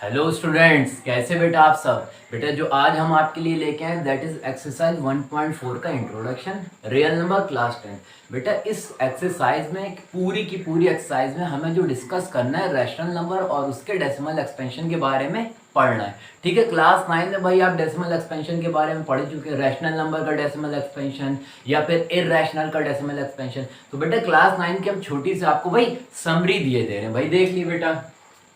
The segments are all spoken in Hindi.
हेलो स्टूडेंट्स, कैसे बेटा आप सब। बेटा जो आज हम आपके लिए लेके आए दैट इज एक्सरसाइज 1.4 का इंट्रोडक्शन रियल नंबर क्लास 10। बेटा इस एक्सरसाइज में पूरी की पूरी एक्सरसाइज में हमें जो डिस्कस करना है रैशनल नंबर और उसके डेसिमल एक्सपेंशन के बारे में पढ़ना है। ठीक है, क्लास 9 में भाई आप डेसिमल एक्सपेंशन के बारे में पढ़ चुके हैं, रैशनल नंबर का डेसिमल एक्सपेंशन या फिर इररैशनल का डेसिमल एक्सपेंशन। तो बेटा क्लास 9 की हम छोटी सी आपको भाई समरी दिए दे रहे हैं। भाई देख ली बेटा,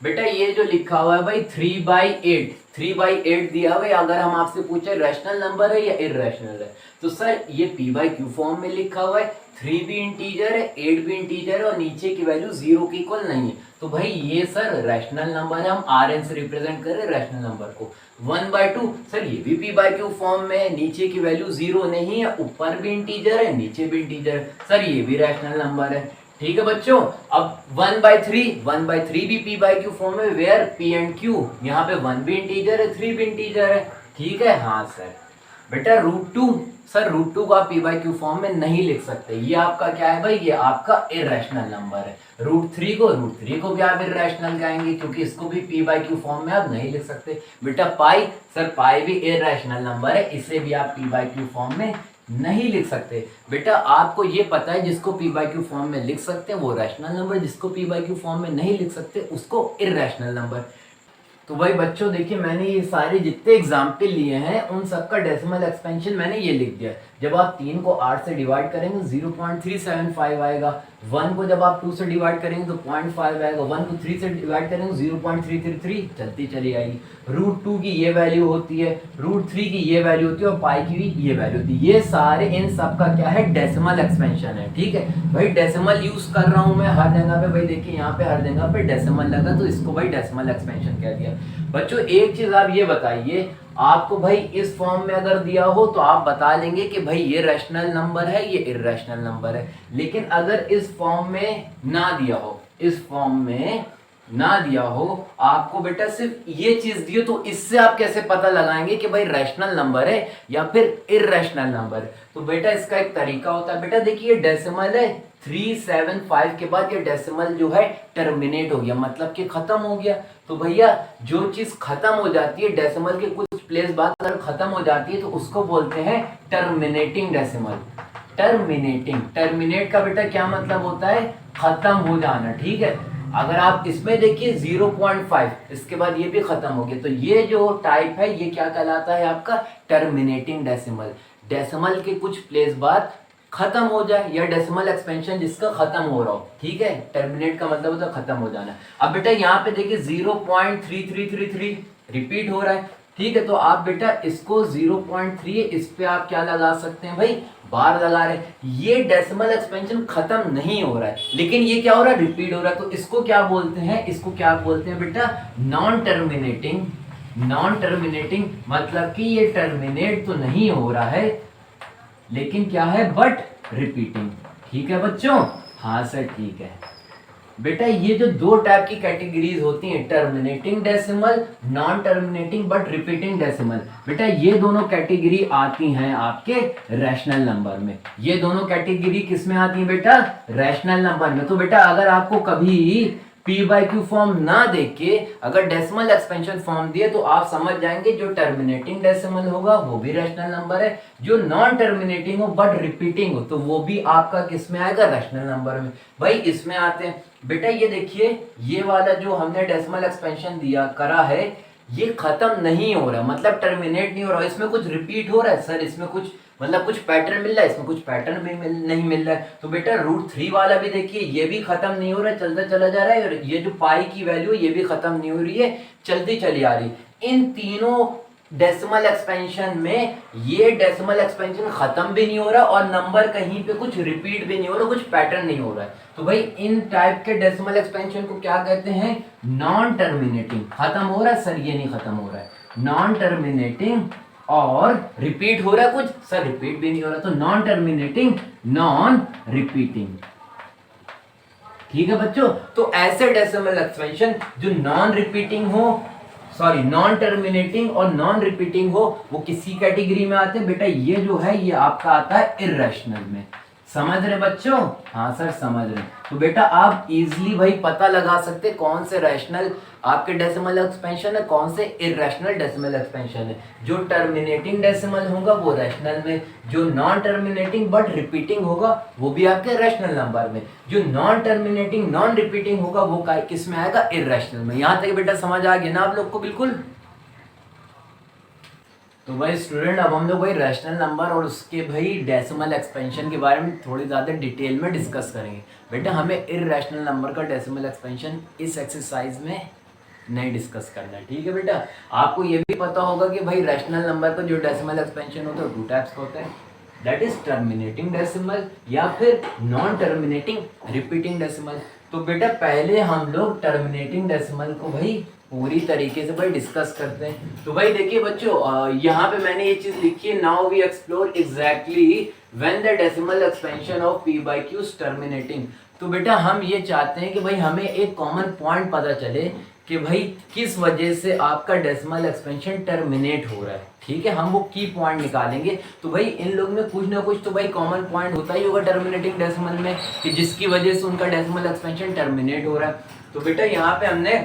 बेटा ये जो लिखा हुआ है भाई 3/8, 3/8 दिया हुआ है। अगर हम आपसे पूछे रैशनल नंबर है या इररैशनल है तो सर ये p/q फॉर्म में लिखा हुआ है। 3 भी इंटीजर है, 8 भी इंटीजर है और नीचे की वैल्यू 0 के इक्वल नहीं है। तो भाई ये सर रैशनल नंबर है, हम Rn से रिप्रेजेंट कर रहे हैं रैशनल नंबर को। 1/2 सर ये भी p/q फॉर्म में है, नीचे की वैल्यू 0 नहीं है, ऊपर भी इंटीजर है नीचे भी इंटीजर है, सर ये भी रैशनल नंबर है। ठीक है बच्चों, अब 1/3 भी p/q फॉर्म में, वेयर p एंड q, यहाँ पे 1 भी इंटीजर है 3 भी इंटीजर है। ठीक है, हाँ सर। बेटा √2, सर √2 को आप p/q फॉर्म में नहीं लिख सकते, ये आपका क्या है भाई, ये आपका इररेशनल नंबर है। √3 को भी आप इररेशनल कहेंगे क्योंकि इसको भी p/q फॉर्म में आप नहीं लिख सकते। बेटा पाई, सर पाई भी इररेशनल नंबर है, इसे भी आप p/q फॉर्म में नहीं लिख सकते। बेटा आपको ये पता है जिसको p/q फॉर्म में लिख सकते हैं वो रैशनल नंबर, जिसको p/q फॉर्म में नहीं लिख सकते उसको इररेशनल नंबर। तो भाई बच्चों देखिए, मैंने ये सारे जितने एग्जाम्पल लिए हैं उन सबका डेसिमल एक्सपेंशन मैंने ये लिख दिया। जब आप 3 को 8 से डिवाइड करेंगे 0.375 आएगा, 1 को जब आप 2 से डिवाइड करेंगे तो 0.5 आएगा, 1 को 3 से डिवाइड करेंगे 0.333 चलती चली आएगी। √2 की ये वैल्यू होती है, √3 की ये वैल्यू होती है और पाई की भी ये वैल्यू होती है। ये सारे इन सब का क्या है, डेसिमल एक्सपेंशन है। ठीक है भाई, डेसिमल यूज कर रहा हूं मैं हर जगह पे। भाई देखिए यहाँ पे हर जगह पे डेसिमल लगा तो इसको भाई डेसिमल एक्सपेंशन कह दिया। बच्चों एक चीज आप ये बताइए, आपको भाई इस फॉर्म में अगर दिया हो तो आप बता लेंगे कि भाई ये रैशनल नंबर है ये इररेशनल नंबर है। लेकिन अगर इस फॉर्म में ना दिया हो, इस फॉर्म में ना दिया हो, आपको बेटा सिर्फ ये चीज दी हो, तो इससे आप कैसे पता लगाएंगे कि भाई रैशनल नंबर है या फिर इररेशनल नंबर है। तो बेटा इसका एक तरीका होता है। बेटा देखिए डेसिमल है 375 के बाद ये डेसिमल जो है टर्मिनेट हो गया, मतलब कि खत्म हो गया। तो भैया जो चीज खत्म हो जाती है डेसिमल के कुछ प्लेस बाद अगर खत्म हो जाती है तो उसको बोलते हैं टर्मिनेटिंग डेसिमल। टर्मिनेट का बेटा क्या मतलब होता है, खत्म हो जाना। ठीक है, अगर आप इसमें देखिए 0.5 इसके बाद ये भी खत्म हो गया, तो ये जो टाइप है ये क्या कहलाता है आपका टर्मिनेटिंग डेसिमल। डेसिमल के कुछ प्लेस बाद खत्म हो जाए या डेसिमल एक्सपेंशन जिसका खत्म हो रहा हो। ठीक है, टर्मिनेट का मतलब होता है खत्म हो जाना। अब बेटा यहाँ पे देखिए 0.3333 रिपीट हो रहा है। ठीक है, तो आप बेटा इसको 0.3 इस पे आप क्या लगा सकते हैं भाई, बार लगा रहे हैं। ये डेसिमल एक्सपेंशन खत्म नहीं हो रहा है लेकिन ये क्या हो रहा है, रिपीट हो रहा है। तो इसको क्या बोलते हैं, इसको क्या बोलते हैं बेटा, नॉन टर्मिनेटिंग। नॉन टर्मिनेटिंग मतलब कि ये टर्मिनेट तो नहीं हो रहा है लेकिन क्या है, बट रिपीटिंग। ठीक है बच्चों, हाँ सर ठीक है। बेटा ये जो दो टाइप की कैटेगरीज होती हैं, terminating decimal, non terminating but repeating decimal, बेटा ये दोनों कैटेगरी आती हैं आपके रैशनल नंबर में। ये दोनों कैटेगरी किस में आती हैं बेटा, रैशनल नंबर में। तो बेटा अगर आपको कभी p/q फॉर्म ना देख के अगर डेसिमल एक्सपेंशन फॉर्म दिए तो आप समझ जाएंगे जो टर्मिनेटिंग डेसिमल होगा वो भी रैशनल नंबर है, जो नॉन टर्मिनेटिंग हो बट रिपीटिंग हो तो वो भी आपका किस में आएगा, रैशनल नंबर में। भाई इसमें आते हैं बेटा, ये देखिए ये वाला जो हमने डेसिमल एक्सपेंशन दिया करा है ये खत्म नहीं हो रहा, मतलब टर्मिनेट नहीं हो रहा, इसमें कुछ रिपीट हो रहा है सर, इसमें कुछ मतलब कुछ पैटर्न मिल रहा है, इसमें कुछ पैटर्न भी नहीं मिल रहा है। तो बेटा √3 वाला भी देखिए ये भी खत्म नहीं हो रहा है, चलता चला जा रहा है, और ये जो पाई की वैल्यू है ये भी खत्म नहीं हो रही है, चलती चली आ रही। इन तीनों डेसिमल एक्सपेंशन में ये डेसिमल एक्सपेंशन खत्म भी नहीं हो रहा और नंबर कहीं पे कुछ रिपीट भी नहीं हो रहा, कुछ पैटर्न नहीं हो रहा है। तो भाई इन टाइप के डेसिमल एक्सपेंशन को क्या कहते हैं, नॉन टर्मिनेटिंग। खत्म हो रहा है सर, ये नहीं खत्म हो रहा है, नॉन टर्मिनेटिंग, और रिपीट हो रहा है कुछ सर, रिपीट भी नहीं हो रहा, तो नॉन टर्मिनेटिंग, नॉन रिपीटिंग। ठीक है बच्चों, तो ऐसे डेसिमल एक्सपेंशन जो नॉन रिपीटिंग हो, सॉरी नॉन टर्मिनेटिंग और नॉन रिपीटिंग हो, वो किसी कैटेगरी में आते हैं बेटा, ये जो है ये आपका आता है इररेशनल में। समझ रहे बच्चों? हाँ सर समझ रहे। तो बेटा आप इजीली भाई पता लगा सकते कौन से रैशनल आपके डेसिमल एक्सपेंशन है, कौन से इरेशनल डेसिमल एक्सपेंशन है। जो टर्मिनेटिंग डेसिमल होगा वो रैशनल में, जो नॉन टर्मिनेटिंग बट रिपीटिंग होगा वो भी आपके रैशनल नंबर में, जो नॉन टर्मिनेटिंग नॉन रिपीटिंग होगा वो किस में आएगा, इरेशनल में। यहाँ तक बेटा समझ आ गया ना आप लोग को? बिल्कुल। तो भाई स्टूडेंट अब हम लोग भाई रैशनल नंबर और उसके भाई डेसिमल एक्सपेंशन के बारे में थोड़ी ज़्यादा डिटेल में डिस्कस करेंगे। बेटा हमें इरेशनल नंबर का डेसिमल एक्सपेंशन इस एक्सरसाइज में नहीं डिस्कस करना है, ठीक है बेटा। आपको ये भी पता होगा कि भाई रैशनल नंबर का जो डेसिमल एक्सपेंशन होता है 2 टाइप्स का होता है, दैट इज टर्मिनेटिंग डेसिमल या फिर नॉन टर्मिनेटिंग रिपीटिंग डेसिमल। तो बेटा पहले हम लोग टर्मिनेटिंग डेसिमल को भाई पूरी तरीके से भाई डिस्कस करते हैं। तो भाई देखिए बच्चों यहाँ पे मैंने ये चीज लिखी है, now we explore exactly when the decimal expansion of p by q is terminating. तो बेटा हम ये चाहते हैं कि भाई हमें एक कॉमन पॉइंट पता चले कि भाई किस वजह से आपका डेसिमल एक्सपेंशन टर्मिनेट हो रहा है, ठीक है। हम वो की पॉइंट निकालेंगे। तो भाई इन लोग में कुछ ना कुछ तो भाई कॉमन पॉइंट होता ही होगा टर्मिनेटिंग डेसिमल में कि जिसकी वजह से उनका डेसिमल एक्सपेंशन टर्मिनेट हो रहा है। तो बेटा यहाँ पे हमने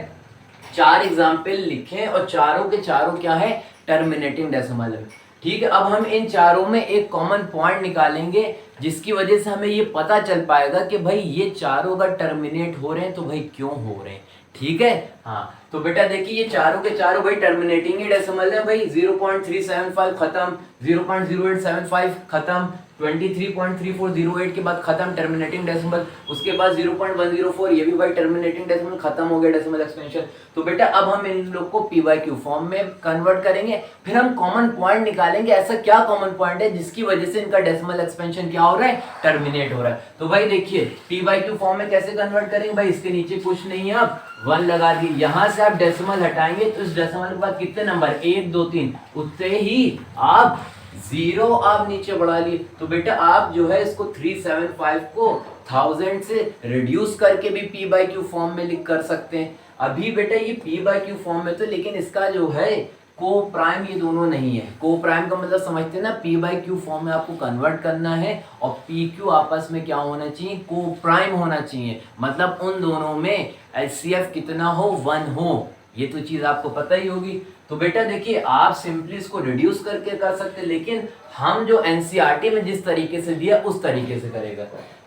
4 एग्जाम्पल लिखे और चारों के चारों क्या है, टर्मिनेटिंग डेसिमल है, ठीक है। अब हम इन चारों में एक कॉमन पॉइंट निकालेंगे जिसकी वजह से हमें ये पता चल पाएगा कि भाई ये चारों अगर टर्मिनेट हो रहे हैं तो भाई क्यों हो रहे हैं, ठीक है। हाँ तो बेटा देखिए ये चारों के चारों भाई टर्मिनेटिंग ही डेसिमल है भाई। 0.375 खत्म, 0.0875 खत्म, 23.3408 के बाद खत्म टर्मिनेटिंग डेसिमल, उसके बाद 0.104 ये भी भाई टर्मिनेटिंग डेसिमल, खत्म हो गया डेसिमल एक्सपेंशन। तो बेटा अब हम इन लोग को p by q फॉर्म में कन्वर्ट करेंगे, फिर हम कॉमन पॉइंट निकालेंगे, ऐसा क्या कॉमन पॉइंट है जिसकी वजह से इनका डेसिमल एक्सपेंशन क्या हो रहा है, टर्मिनेट हो रहा है। तो भाई देखिए p by q फॉर्म में कैसे कन्वर्ट करेंगे, भाई इसके नीचे कुछ नहीं है, आप 1 लगा दिए, यहाँ से आप डेसिमल हटाएंगे तो इस डेसिमल के बाद कितने नंबर 1 2 3, उतने ही आप 0 आप नीचे बढ़ा लिए। तो बेटा आप जो है इसको 375 को 1000 से रिड्यूस करके भी p by q फॉर्म में लिख कर सकते हैं। अभी बेटा ये p by q फॉर्म में तो, लेकिन इसका जो है को प्राइम ये दोनों नहीं है। को प्राइम का मतलब समझते हैं ना, p by q फॉर्म में आपको कन्वर्ट करना है और p q आपस में क्या होना चाहिए, को प्राइम होना चाहिए, मतलब उन दोनों में HCF कितना हो, 1 हो। ये तो चीज आपको पता ही होगी। तो बेटा देखिए आप सिंपली इसको रिड्यूस करके कर सकते हैं, लेकिन हम जो एनसीईआरटी में जिस तरीके से दिया उस तरीके से करेगा।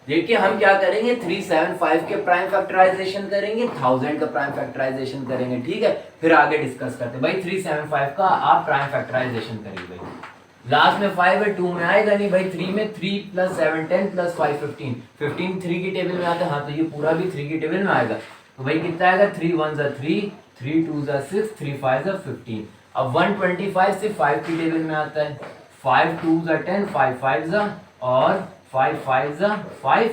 देखिए हम क्या करेंगे, 375 के प्राइम फैक्टराइजेशन करेंगे, 1000 का प्राइम फैक्टराइजेशन करेंगे, ठीक है। फिर आगे डिस्कस करते हैं। भाई 375 का आप प्राइम फैक्टराइजेशन करिए भाई, लास्ट में 5 है, 2 में आएगा नहीं भाई, 3 में 3 + 7 10 + 5 15, 15 3 की टेबल में आता है, हाँ तो ये पूरा भी 3 की टेबल में आएगा। तो भाई कितना आएगा, 3 1 = 3, 3 2 = 6, 3 5 = 15। अब 125 से 5 की टेबल में आता है, 5 2 = 10, 5 5 और 5 5 5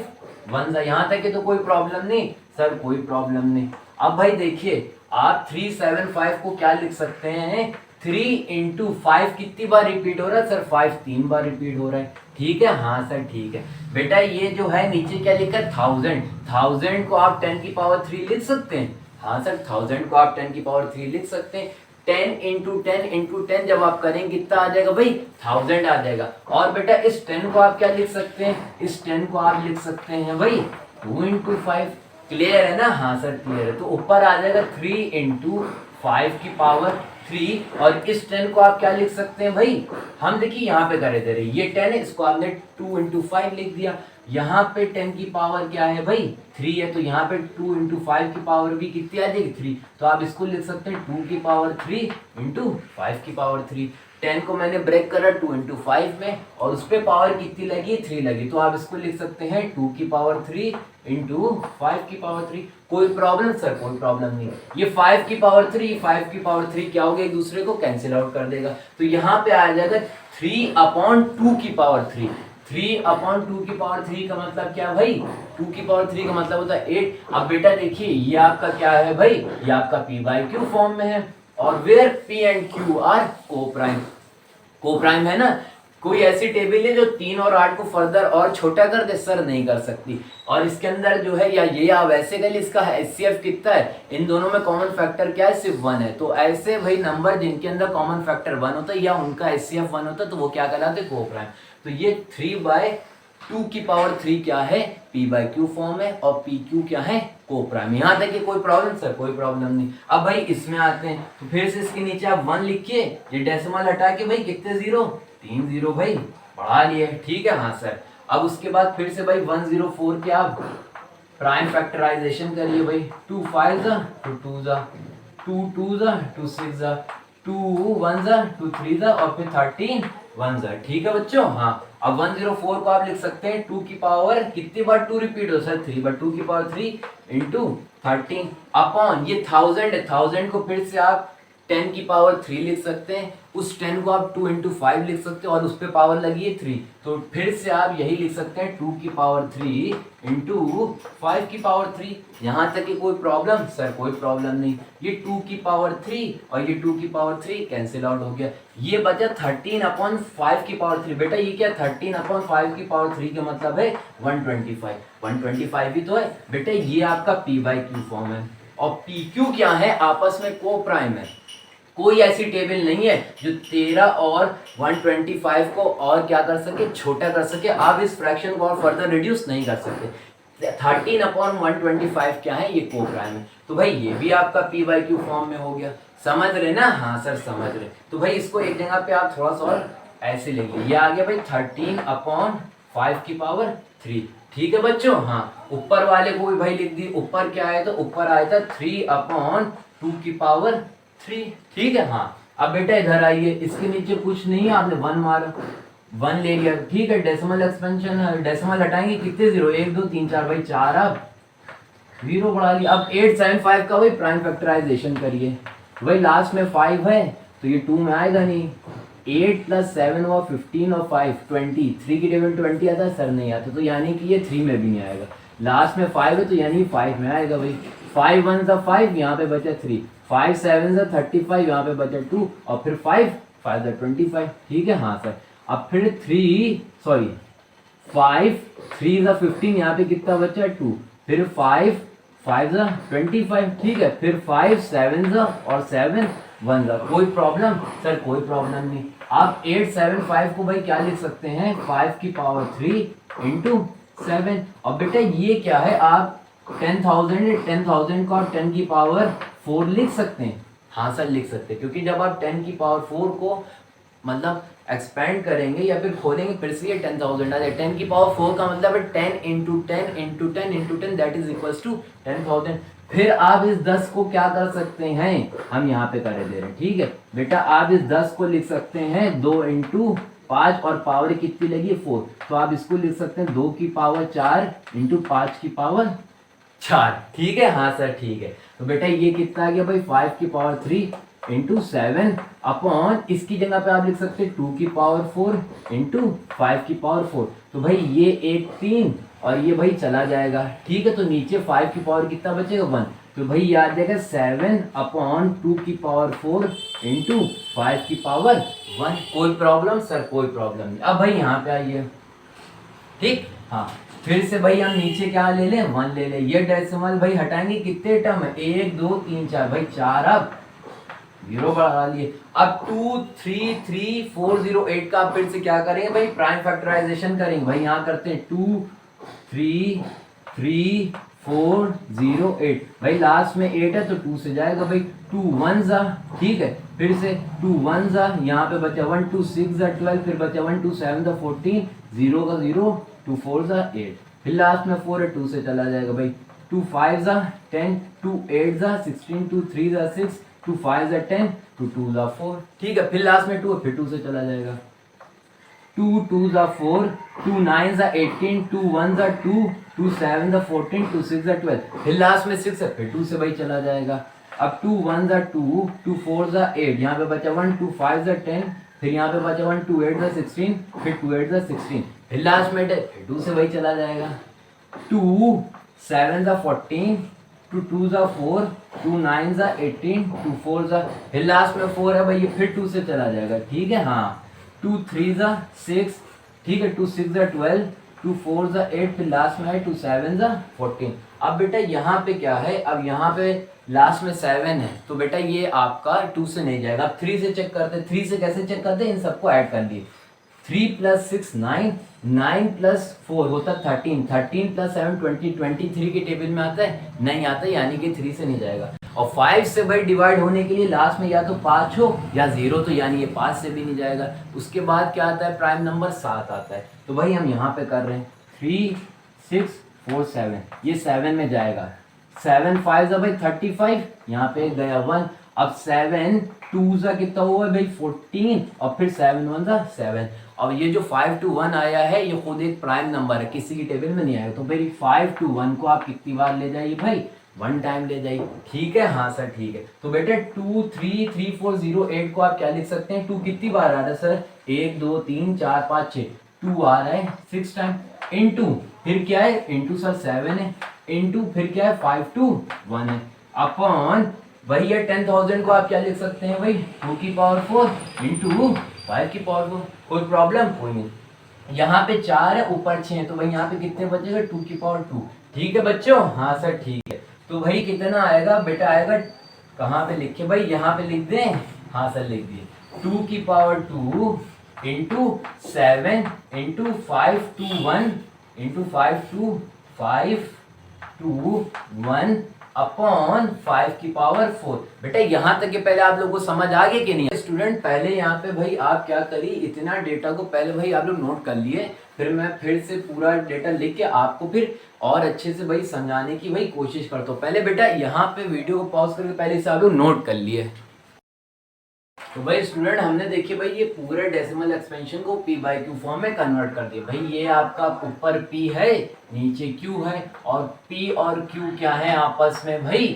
1 यहाँ तक है तो कोई प्रॉब्लम नहीं सर, कोई प्रॉब्लम नहीं। अब भाई देखिए आप 375 को क्या लिख सकते हैं, 3 × 5 कितनी बार रिपीट हो रहा है सर, 5 3 बार रिपीट हो रहा है, ठीक है। हाँ सर ठीक है बेटा। ये जो है नीचे क्या लिखा है, 1000 को आप 10 की पावर 3 लिख सकते हैं। हाँ सर 1000 को आप 10 की पावर 3 लिख सकते हैं। 10 × 10 × 10 जब आप करेंगे कितना आ जाएगा भाई, 1000 आ जाएगा। और बेटा इस 10 को आप क्या लिख सकते हैं, इस 10 को आप लिख सकते हैं भाई 2 × 5। क्लियर है ना? हाँ सर क्लियर है। तो ऊपर आ जाएगा 3 × 5 की पावर 3 और इस 10 को आप क्या लिख सकते हैं भाई, हम देखिए यहाँ पे करे दे रहे, ये 10 है, इसको आपने 2 × 5 लिख दिया। यहाँ पे 10 की पावर क्या है भाई, 3 है, तो यहाँ पे 2 × 5 की पावर भी कितनी आ जाएगी, 3। तो आप इसको लिख सकते हैं 2 की पावर 3 × 5 की पावर 3। 10 को मैंने ब्रेक करा 2 × 5 में और उस पर पावर कितनी लगी, 3 लगी, तो आप इसको लिख सकते हैं 2 की पावर 3 × 5 की पावर 3। कोई प्रॉब्लम सर? कोई प्रॉब्लम नहीं। ये 5 की पावर 3 5 की पावर 3 क्या हो गया, एक दूसरे को कैंसिल आउट कर देगा। तो यहाँ पे आ जाएगा 3/2 की पावर 3। 3/2 की पावर 3 का मतलब क्या भाई, 2 की पावर 3 का मतलब होता है 8। अब बेटा देखिए ये आपका क्या है भाई, ये आपका p by q फॉर्म में है और where p and q are coprime. Coprime है ना, कोई ऐसी टेबल है जो 3 और 8 को फर्दर और छोटा कर दे सर, नहीं कर सकती। और इसके अंदर जो है या ये या वैसे कर ली, इसका HCF कितना है, इन दोनों में कॉमन फैक्टर क्या है, सिर्फ 1 है। तो ऐसे भाई नंबर जिनके अंदर कॉमन फैक्टर 1 होता है या उनका HCF 1 होता है तो वो क्या कहलाते हैं, को प्राइम। तो ये 3/2 2 की पावर 3 क्या है, p बाई क्यू फॉर्म है और पी क्यू क्या है, को प्राइम। यहाँ तक कि कोई प्रॉब्लम सर, कोई प्रॉब्लम नहीं। अब भाई इसमें आते हैं तो फिर से इसके नीचे आप 1 लिखिए, ये डेसिमल हटा के भाई कितने जीरो, 3 जीरो भाई बढ़ा लिए, ठीक है। हाँ सर, अब उसके बाद फिर से भाई 104 के आप प्राइम फैक्टराइजेशन करिए भाई, 2 5 जा 2 2 जा 2 2 जा 2 6 जा 2 1 जा 2 3 जा और फिर 13 1 जा, ठीक है बच्चों। हाँ, अब 104 को आप लिख सकते हैं 2 की पावर कितनी बार 2 रिपीट हो सर, 3 बार 2 की पावर 3 इंटू 13 अपॉन ये 1000 है, 1000 को फिर से आप 10 की पावर 3 लिख सकते हैं, उस 10 को आप 2 इंटू 5 लिख सकते हैं और उस पर पावर लगी है 3, तो फिर से आप यही लिख सकते हैं 2 की पावर 3 इंटू 5 की पावर 3। यहाँ तक कि कोई प्रॉब्लम सर, कोई प्रॉब्लम नहीं। ये 2 की पावर 3 और ये 2 की पावर 3 कैंसिल आउट हो गया, ये बचा 13 अपॉन 5 की पावर 3। बेटा ये क्या, 13 अपॉन 5 की पावर 3 का मतलब है 125, 125 ही तो है बेटा। ये आपका पी बाई क्यू फॉर्म है और पी क्यू क्या है, आपस में को प्राइम है। कोई ऐसी टेबल नहीं है जो 13 और 125 को और क्या कर सके, छोटा कर सके। आप इस फ्रैक्शन को और फर्दर रिड्यूस नहीं कर सकते। 13 अपॉन 125 क्या है, ये को प्राइम है, तो भाई ये भी आपका पी बाई क्यू फॉर्म में हो गया। समझ रहे ना, हाँ सर समझ रहे। तो भाई इसको एक जगह पे आप थोड़ा सा और ऐसे लिखिए, ये आ गया भाई 13 अपॉन 5 की पावर 3, ठीक है बच्चों। हाँ, ऊपर वाले को भी भाई लिख दी, ऊपर क्या आया, तो ऊपर आया था 3 अपॉन 2 की पावर 3, ठीक है। हाँ, अब बेटा इधर आइए, इसके नीचे कुछ नहीं है, आपने 1 मारा, 1 ले लिया, ठीक है। डेसिमल एक्सपेंशन, डेसिमल हटाएंगे कितने जीरो, 1 2 3 4 भाई 4, अब जीरो बढ़ा लिया। अब 875 का भाई प्राइम फैक्टराइजेशन करिए, भाई लास्ट में 5 है तो ये 2 में आएगा नहीं, 8 + 7 और 15 और 5 20, 3 की टेबल 20 आता है सर, नहीं आता, तो यानी कि ये 3 में भी नहीं आएगा। लास्ट में 5 है तो यानी 5 में आएगा भाई। 5 1 सा 5, यहाँ पे बचा 3, 5 7 सा 35, यहाँ पे बचा 2 और फिर 5 5 सा 25, ठीक है। हाँ सर, अब फिर 5 3 सा 15, यहाँ पे कितना बचा 2, फिर 5 5 सा 25, ठीक है। फिर 5 7 सा और 7 1 सा, कोई प्रॉब्लम सर, कोई प्रॉब्लम नहीं। आप 875 को भाई क्या लिख सकते हैं, 5 की पावर 3 इंटू 7। और बेटा ये क्या है, आप 10,000 को आप 10 की पावर 4 लिख सकते हैं। हाँ सर लिख सकते हैं, क्योंकि जब आप 10 की पावर 4 को मतलब एक्सपेंड करेंगे या फिर खोलेंगे, फिर से ये 10,000 आ जाए। 10 की पावर 4 का मतलब है 10 into 10 into 10 into 10, that is equals to 10,000। फिर आप इस 10 को क्या कर सकते हैं, हम यहाँ पे कर दे रहे हैं, ठीक है बेटा। आप इस 10 को लिख सकते हैं 2 इंटू 5 और पावर कितनी लगी 4, तो आप इसको लिख सकते हैं 2 की पावर 4 इंटू 5 की पावर 4, ठीक है। हाँ सर ठीक है, तो बेटा ये कितना आ गया भाई 5 की पावर 3 इंटू 7 अपॉन, इसकी जगह पे आप लिख सकते हैं 2 की पावर 4 इंटू 5 की पावर 4, तो भाई ये 18 और ये भाई चला जाएगा, ठीक है। तो नीचे 5 की पावर कितना बचेगा 1, तो भाई ये आ जाएगा 7 अपॉन 2 की पावर 4 इंटू 5 की पावर 1। कोई प्रॉब्लम सर, कोई प्रॉब्लम नहीं। अब भाई यहाँ पे आइए, ठीक। हाँ, फिर से भाई हम नीचे क्या ले लें, 1 ले लें। ये डेसिमल भाई हटाएंगे, कितने टर्म है, 1 2 3 4 भाई 4, अब जीरो बढ़ा लिए। अब 2 3 3 4 0 8 का फिर से क्या करेंगे भाई, प्राइम फैक्टराइजेशन करेंगे भाई। यहाँ करते हैं 2 3 3 4 0 8, भाई लास्ट में 8 है तो 2 से जाएगा भाई, 2 1 जा, ठीक है। फिर से 2 1 जा, यहाँ पे बचा 1 2 6 जा 12, फिर बचा 1 2 7 जा 14, 0 का 0, 2 4 जा 8, फिर लास्ट में 4 है 2 से चला जाएगा भाई, 2 5 जा 10, 2 8 जा 16, 2 3 जा 6, 2 5 जा 10, 2 2 जा 4, ठीक है। फिर लास्ट में 2 है, फिर 2 से चला जाएगा, 2 2 जा 4, 2 9 जा 18, 2 1 जा 2, 2 7 जा 14, 2 6 जा 12, फिर लास्ट में 6 है, फिर 2 से भाई चला जाएगा। अब 2 1 जा 2, 2 4 जा 8, यहाँ पे बचा 1, 2 5 जा 10, फिर यहाँ पे बचा 1, 2 8 जा 16, फिर 2 8 जा 16, फिर लास्ट में 2 से भाई चला जाएगा, 2 7 जा 14, 2 2 जा 4, 2 9 जा 18, 2 4 जा, फिर लास्ट में 4 है भाई, ये फिर 2 से चला जाएगा, ठीक है। हाँ, 2 3 जा 6, ठीक है, 2 6 जा 12, 2 4 जा 8, फिर लास्ट में है 2 7 जा 14। अब बेटा यहाँ पे क्या है, अब यहाँ पे लास्ट में 7 है, तो बेटा ये आपका 2 से नहीं जाएगा। अब 3 से चेक करते हैं, 3 से कैसे चेक करते हैं, इन सबको ऐड कर दिए, 3 प्लस 6 9, 9 प्लस 4 होता 13, 13 प्लस 7 20, 23 के टेबल में आता है, नहीं आता, यानी कि 3 से नहीं जाएगा। और 5 से भाई डिवाइड होने के लिए लास्ट में या तो 5 हो या 0, तो यानी ये 5 से भी नहीं जाएगा। उसके बाद क्या आता है, प्राइम नंबर 7 आता है। तो भाई हम यहाँ पे कर रहे हैं 3 6 4 7, ये 7 में जाएगा। 7 5 भाई 35, यहाँ पे गया 1। अब 7 2 सा कितना हुआ भाई 14, और फिर 7 1 सा 7। अब ये जो 5 to 1 आया है ये खुद एक प्राइम नंबर है, किसी की टेबल में नहीं आएगा। तो भाई 5 to 1 को आप कितनी बार ले जाइए भाई, 1 टाइम ले जाइए। ठीक है, हाँ सर ठीक है। तो बेटे 2 3 3 4 0 8 को आप क्या लिख सकते हैं, 2 कितनी बार आ रहा है सर, 1 2 3 4 5 6, 2 आ रहा है 6 टाइम, इनटू फिर क्या है, इनटू सर 7 है, इनटू फिर क्या है 5 to 1 है, अपॉन वही है 10,000 को आप क्या लिख सकते हैं भाई 2 की पावर 4 इंटू 5 की पावर 4। कोई प्रॉब्लम कोई नहीं। यहाँ पे 4 है, ऊपर 6 है, तो भाई यहाँ पे कितने बचेगा 2 की पावर 2। ठीक है बच्चों, हाँ सर ठीक है। तो भाई कितना आएगा बेटा, आएगा कहाँ पे लिखे भाई, यहाँ पे लिख दें, हाँ सर लिख दिए, 2 की power 2 into 7 into 5 to 1 into 5 to 5 to 1 upon 5 की पावर 4। बेटा यहाँ तक के पहले आप लोगों को समझ आ गया कि नहीं स्टूडेंट? पहले यहाँ पे भाई आप क्या करिए, इतना डेटा को पहले भाई आप लोग नोट कर लिए, फिर मैं फिर से पूरा डेटा लिख के आपको फिर और अच्छे से भाई समझाने की भाई कोशिश करता हूँ। पहले बेटा यहाँ पे वीडियो को पॉज करके पहले से आप लोग नोट कर लिए। तो भाई स्टूडेंट हमने देखिए भाई ये पूरे डेसिमल एक्सपेंशन को p बाई क्यू फॉर्म में कन्वर्ट कर दिया। भाई ये आपका ऊपर p है, नीचे q है, और p और q क्या है आपस में भाई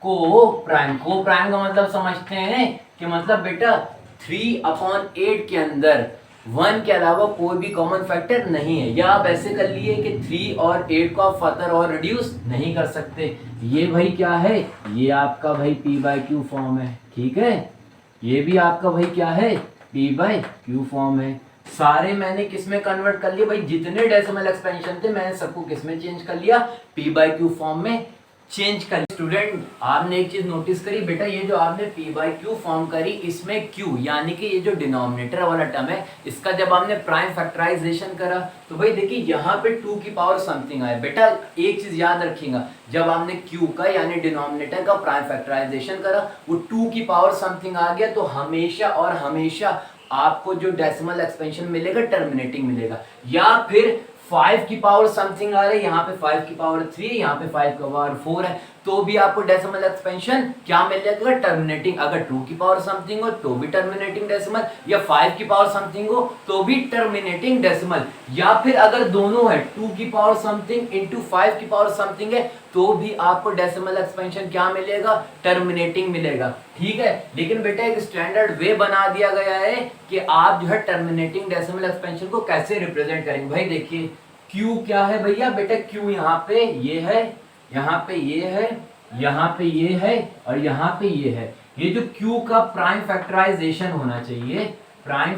को प्राइम। को प्राइम का मतलब समझते हैं कि मतलब बेटा 3/8 के अंदर 1 के अलावा कोई भी कॉमन फैक्टर नहीं है। या आप ऐसे कर लिए कि 3 और 8 को आप फर्दर और रिड्यूस नहीं कर सकते। ये भाई क्या है, ये आपका भाई p बाई क्यू फॉर्म है। ठीक है, ये भी आपका भाई क्या है p बाई क्यू फॉर्म है। सारे मैंने किस में कन्वर्ट कर लिए भाई, जितने डेसिमल एक्सपेंशन थे मैंने सबको किस में चेंज कर लिया, p बाई क्यू फॉर्म में चेंज कर। स्टूडेंट आपने एक चीज नोटिस करी बेटा, ये जो आपने p बाई क्यू फॉर्म करी इसमें q यानी कि ये जो डिनोमिनेटर वाला टर्म है इसका जब आपने प्राइम फैक्टराइजेशन करा तो भाई देखिए यहाँ पे 2 की पावर समथिंग आया। बेटा एक चीज याद रखिएगा, जब आपने q का यानी डिनोमिनेटर का प्राइम फैक्टराइजेशन करा वो 2 की पावर समथिंग आ गया, तो हमेशा और हमेशा आपको जो डेसिमल एक्सपेंशन मिलेगा टर्मिनेटिंग मिलेगा। या फिर 5 की पावर समथिंग आ रही है, यहाँ पे 5 की पावर 3, यहाँ पे 5 की पावर 4 है, तो भी आपको डेसिमल एक्सपेंशन क्या मिल जाएगा टर्मिनेटिंग। अगर 2 की पावर समथिंग हो तो भी टर्मिनेटिंग डेसिमल, या 5 की पावर समथिंग हो तो भी टर्मिनेटिंग डेसिमल, या फिर अगर दोनों है 2 की पावर समथिंग इंटू 5 की पावर समथिंग है तो भी आपको डेसिमल एक्सपेंशन क्या मिलेगा, टर्मिनेटिंग मिलेगा। ठीक है, लेकिन बेटा एक स्टैंडर्ड वे बना दिया गया है कि आप जो है टर्मिनेटिंग डेसिमल एक्सपेंशन को कैसे रिप्रेजेंट करेंगे। भाई देखिए Q क्या है भैया, बेटा Q यहाँ पे ये है, यहाँ पे ये है, यहाँ पे ये है, और यहाँ पे ये है। ये जो Q का प्राइम फैक्टराइजेशन होना चाहिए, प्राइम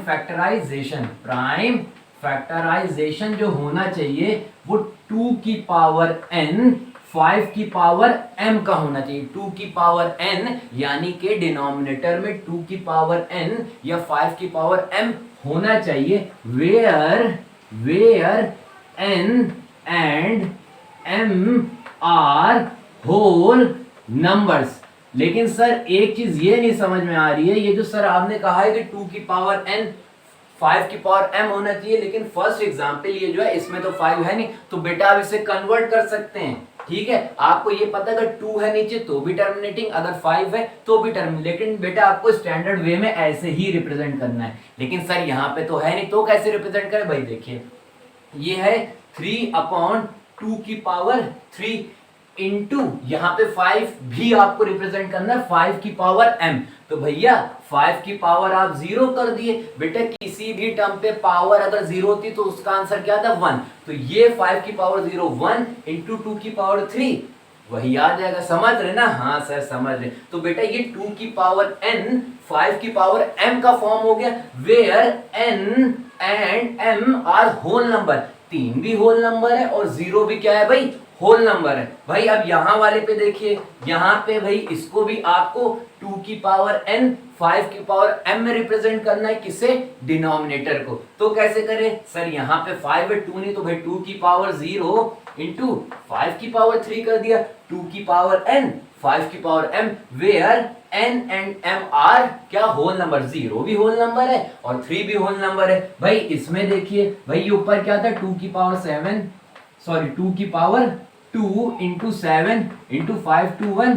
फैक्टराइजेशन जो होना चाहिए वो 2 की पावर n 5 की पावर m का होना चाहिए। 2 की पावर n यानी के डिनोमिनेटर में 2 की पावर n या 5 की पावर m होना चाहिए, where n and m are whole numbers. लेकिन सर एक चीज ये नहीं समझ में आ रही है, ये जो सर आपने कहा है कि 2 की पावर n 5 की पावर m होना चाहिए, लेकिन फर्स्ट एग्जांपल ये जो है इसमें तो 5 है नहीं, तो बेटा आप इसे कन्वर्ट कर सकते हैं। ठीक है, आपको ये पता है अगर 2 है नीचे तो भी टर्मिनेटिंग, अगर 5 है तो भी टर्मिनेटिंग, लेकिन बेटा आपको स्टैंडर्ड वे में ऐसे ही रिप्रेजेंट करना है। लेकिन सर यहाँ पे तो है नहीं, तो कैसे रिप्रेजेंट करें भाई, देखिए ये है 3/2 की पावर 3 इंटू यहाँ पे 5 भी आपको रिप्रेजेंट करना है 5 की पावर m। तो भैया 5 की पावर आप 0 कर दिए। बेटा किसी भी टर्म पे पावर अगर 0 होती तो उसका आंसर क्या था 1, तो ये 5 की पावर 0 1 इंटू 2 की पावर 3 वही आ जाएगा। समझ रहे ना? हाँ सर समझ रहे। तो बेटा ये 2 की पावर n 5 की पावर m का फॉर्म हो गया, where n and m are whole number. 3 भी होल नंबर है और 0 भी क्या है भाई, होल नंबर है भाई। अब यहाँ वाले पे देखिए, यहाँ पे भाई इसको भी आपको 2 की पावर n 5 की पावर m में रिप्रेजेंट करना है, किसे, डिनोमिनेटर को। तो कैसे करें सर, यहाँ पे 5 है, 2 नहीं, तो भाई 2 की पावर 0 इंटू 5 की पावर 3 कर दिया, 2 की पावर n 5 की power m, where n and m are क्या, होल नंबर। 0 भी होल नंबर है और 3 भी होल नंबर है भाई। इसमें देखिए भाई ये ऊपर क्या था, 2 की पावर 7, सॉरी 2 की power 2 into 7 into 5 to 1,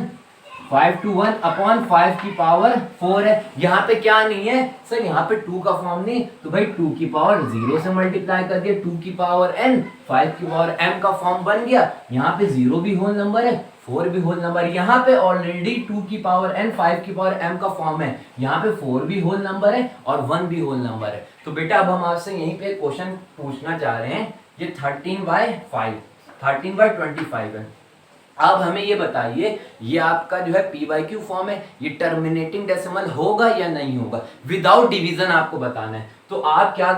5 to 1 upon 5 की पावर 4 है। यहाँ पे क्या नहीं है सर, यहाँ पे 2 का फॉर्म नहीं, तो भाई 2 की पावर 0 से मल्टीप्लाई कर दिया, 2 की पावर n 5 की पावर m का फॉर्म बन गया। यहाँ पे 0 भी होल नंबर है, 4 भी होल नंबर। यहाँ पे ऑलरेडी 2 की पावर n 5 की पावर m का फॉर्म है, यहाँ पे 4 भी होल नंबर है और 1 भी होल नंबर है। तो बेटा अब हम आपसे यहीं पे क्वेश्चन पूछना चाह रहे हैं, ये 13/5 13/25 है। अब हमें ये बताइए, ये आपका जो है पी बाई क्यू फॉर्म है, ये टर्मिनेटिंग डेसिमल होगा या नहीं होगा, विदाउट डिवीजन आपको बताना है। तो आप क्या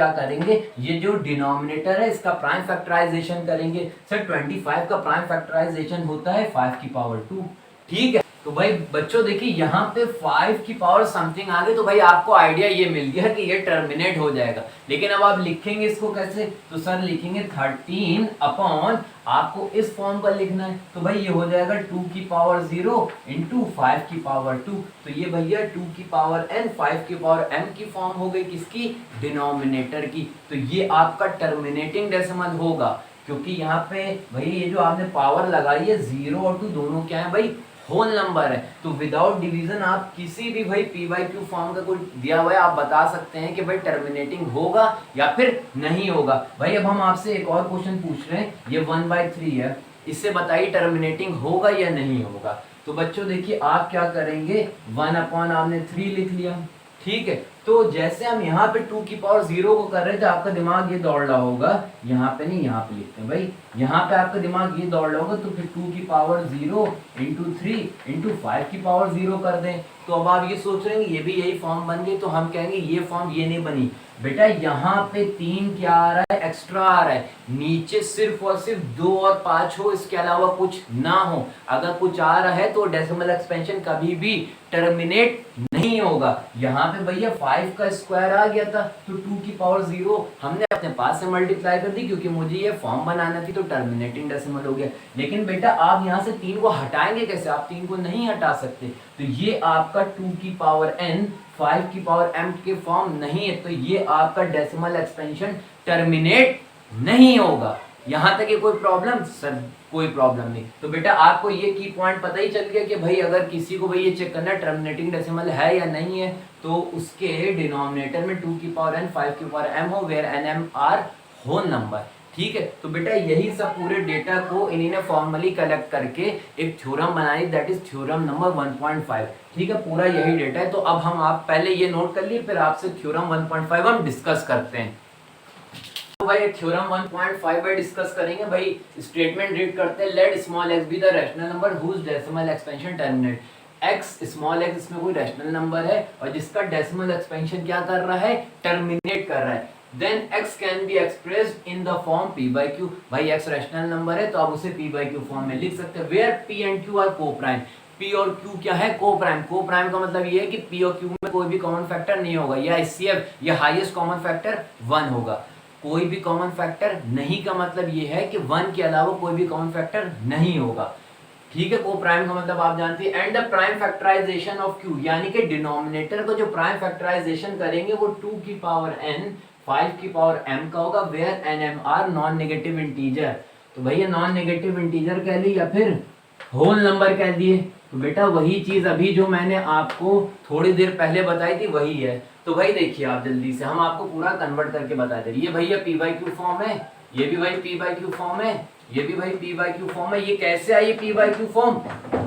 करेंगे, ये जो डिनोमिनेटर है इसका प्राइम फैक्टराइजेशन करेंगे। सर 25 का प्राइम फैक्टराइजेशन होता है 5 की पावर 2, ठीक है। तो भाई बच्चों देखिए यहाँ पे 5 की पावर समथिंग आ गई, तो भाई आपको आइडिया ये मिल गया कि ये टर्मिनेट हो जाएगा। लेकिन अब आप लिखेंगे इसको कैसे, तो सर लिखेंगे 13 अपॉन, आपको इस फॉर्म पर लिखना है, तो भाई ये हो जाएगा 2 की पावर 0 इंटू 5 की पावर 2। तो ये भैया 2 की पावर n 5 की पावर m की फॉर्म हो गई, किसकी, डिनोमिनेटर की। तो ये आपका टर्मिनेटिंग डेसिमल होगा, क्योंकि यहाँ पे भाई ये जो आपने पावर लगाई है 0 और 2 दोनों क्या है भाई, होल नंबर है। तो विदाउट डिवीजन आप किसी भी भाई पी बाई क्यू फॉर्म का कोई दिया हुआ है, आप बता सकते हैं कि भाई टर्मिनेटिंग होगा या फिर नहीं होगा। भाई अब हम आपसे एक और क्वेश्चन पूछ रहे हैं, ये 1/3 है, इससे बताइए टर्मिनेटिंग होगा या नहीं होगा। तो बच्चों देखिए आप क्या करेंगे, 1 अपॉन आपने 3 लिख लिया, ठीक है। तो जैसे हम यहाँ पे 2 की पावर 0 को कर रहे थे, आपका दिमाग ये दौड़ रहा होगा, यहाँ पे नहीं, यहाँ पे लिखते हैं भाई, यहाँ पे आपका दिमाग ये दौड़ रहा होगा, तो फिर 2 की पावर 0 इंटू 3 इंटू 5 की पावर 0 कर दें। तो अब आप ये सोच रहे हैं ये भी यही फॉर्म बन गई, तो हम कहेंगे ये फॉर्म ये नहीं बनी बेटा, यहाँ पे 3 क्या आ रहा है, एक्स्ट्रा आ रहा है, नीचे सिर्फ और सिर्फ 2 और 5 हो, इसके अलावा कुछ ना हो। अगर कुछ आ रहा है तो डेसिमल एक्सपेंशन कभी भी टर्मिनेट नहीं होगा। यहाँ पे भैया 5 का स्क्वायर आ गया था, तो 2 की पावर 0 हमने अपने पास से मल्टीप्लाई कर दी, क्योंकि मुझे ये फॉर्म बनाना थी, तो टर्मिनेटिंग डेसिमल हो गया। लेकिन बेटा आप यहाँ से 3 को हटाएंगे कैसे, आप 3 को नहीं हटा सकते, तो ये आपका 2 की पावर n 5 की पावर m के फॉर्म नहीं है, तो ये आपका डेसिमल एक्सपेंशन टर्मिनेट नहीं होगा। यहाँ तक ये कोई प्रॉब्लम, सर कोई प्रॉब्लम नहीं। तो बेटा आपको ये की पॉइंट पता ही चल गया कि भाई अगर किसी को भाई ये चेक करना टर्मिनेटिंग डेसिमल है या नहीं है, तो उसके डिनोमिनेटर में 2 की पावर n 5 की पावर m हो, where n m are whole number, ठीक है। तो बेटा यही सब पूरे डेटा को इन्हीं ने फॉर्मली कलेक्ट करके एक थ्योरम बनाई, दैट इज थ्योरम नंबर 1.5, ठीक है। पूरा यही डेटा है। तो अब हम आप पहले ये नोट कर लिए, फिर आपसे थ्योरम 1.5 हम डिस्कस करते हैं। तो भाई थ्योरम 1.5 पर डिस्कस करेंगे। भाई स्टेटमेंट रीड करते हैं, let small x be the rational number whose decimal expansion terminate. x small x इसमें कोई रैशनल नंबर है और जिसका डेसिमल एक्सपेंशन क्या कर रहा है, टर्मिनेट कर रहा है। Then x can be expressed in the form p by q। भाई x रैशनल नंबर है तो आप उसे p by q फॉर्म में लिख सकते हैं, where p and q are co-prime। p और q क्या है, को-प्राइम। को-प्राइम का मतलब ये है कि p और q में कोई भी कॉमन फैक्टर नहीं होगा, या HCF या हाईएस्ट कॉमन फैक्टर 1 होगा। कोई भी कॉमन फैक्टर नहीं का मतलब ये है कि 1 के अलावा कोई भी कॉमन फैक्टर नहीं होगा, ठीक है। को प्राइम का मतलब आप जानते हैं। And the prime factorization of q, यानी कि डिनोमिनेटर को जो प्राइम फैक्टराइजेशन करेंगे वो 2 की पावर n 5 की पावर m का होगा, where n m are non negative integer. तो भैया नॉन नेगेटिव इंटीजर कह ली या फिर होल नंबर कह दिए, तो बेटा वही चीज अभी जो मैंने आपको थोड़ी देर पहले बताई थी वही है। तो भाई देखिए आप जल्दी से हम आपको पूरा कन्वर्ट करके बता दे रही है। ये भैया p बाई क्यू फॉर्म है, ये भी भाई p बाई क्यू फॉर्म है, ये भी भाई p बाई क्यू फॉर्म है। ये कैसे आई p by Q form,